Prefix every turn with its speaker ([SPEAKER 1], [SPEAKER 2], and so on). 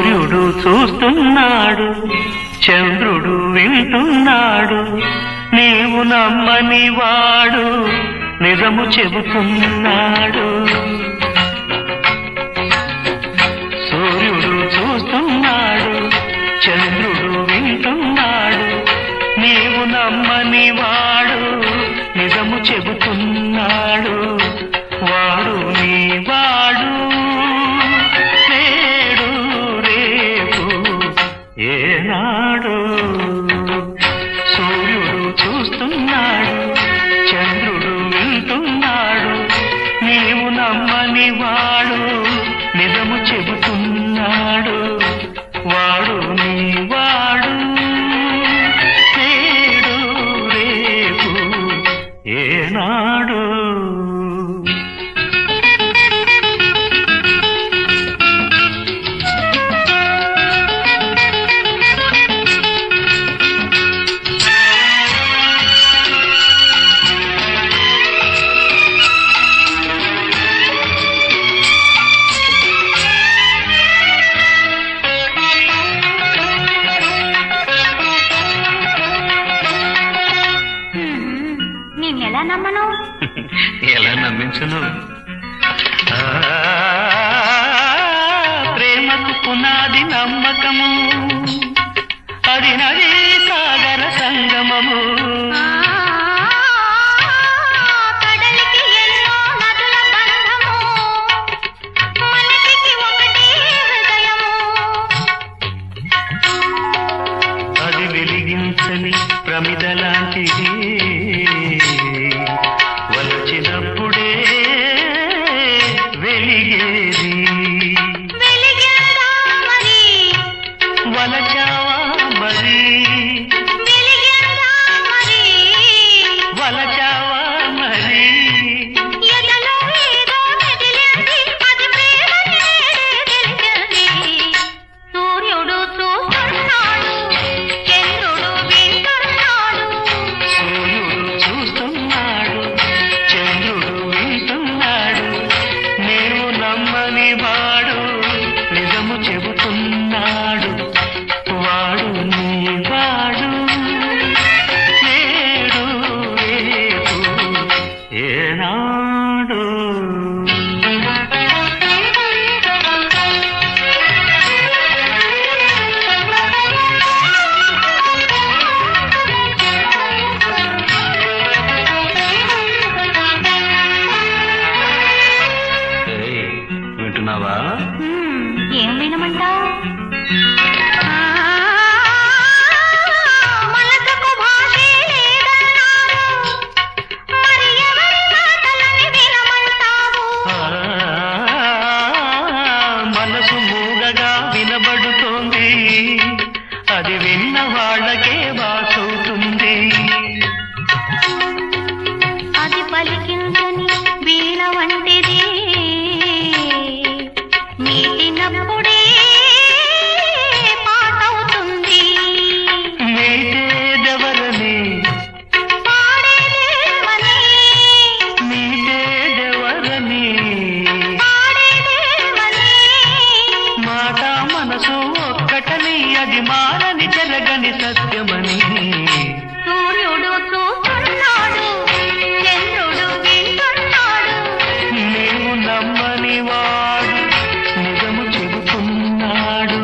[SPEAKER 1] సూర్యుడు చూస్తున్నాడు, చంద్రుడు వింటున్నాడు, నీవు నమ్మని వాడు నిజము చెబుతున్నాడు. సూర్యుడు చూస్తున్నాడు, చంద్రుడు వింటున్నాడు, నీవు నమ్మని వాడు నిజము చెబుతున్నాడు. వాడు నీ వాడు, నేడు రేపు ఏనాడు. సూర్యుడు చూస్తున్నాడు, చంద్రుడు వింటున్నాడు, నీవు నమ్మని వాడు నిజము చెబుతున్నాడు. వాడు నీ వాడు, నేడు రేపు ఏనాడు. ఎలా నమ్మించను? ప్రేమకు పునాది నమ్మకము, అది నది సాగర సంగమము. అది వెలిగించని ప్రమిదలాంటిది, వలచినప్పుడే వెలిగేది. వలచావా మరి, వలచావా మరి.
[SPEAKER 2] సూర్యుడు చూస్తున్నాడు, చంద్రుడు వింటున్నాడు.
[SPEAKER 1] సూర్యుడు చూస్తున్నాడు, చంద్రుడు వింటున్నాడు, నేను నమ్మని వాడు నిజము చెబుతున్నాడు. వాడు నీ వాడు, నేడు రేపు ఏనాడు. వింటున్నావా?
[SPEAKER 2] ఏం వినమంటావు? మనసుకు భాషే లేదన్నారు, మరి ఎవరి మాటలని వినమంటావు?
[SPEAKER 1] మనసు మూగగా వినబడుతోంది, అది విన్న వాళ్ళకే వాసవుతుంది.
[SPEAKER 2] అది పలికించని వీణ వంటిది, మీటినప్పుడే పాటవుతుంది.
[SPEAKER 1] మీటేదెవరని,
[SPEAKER 2] పాడేదేమని,
[SPEAKER 1] మీటేదెవరని,
[SPEAKER 2] పాడేదేమని.
[SPEAKER 1] మాట మనసు ఒక్కటని, అది మారని జరగని సత్యమని.
[SPEAKER 2] సూర్యుడు చూస్తున్నాడు, చంద్రుడు వింటున్నాడు,
[SPEAKER 1] నీవు నమ్మని వాడు నిజము చెబుతున్నాడు.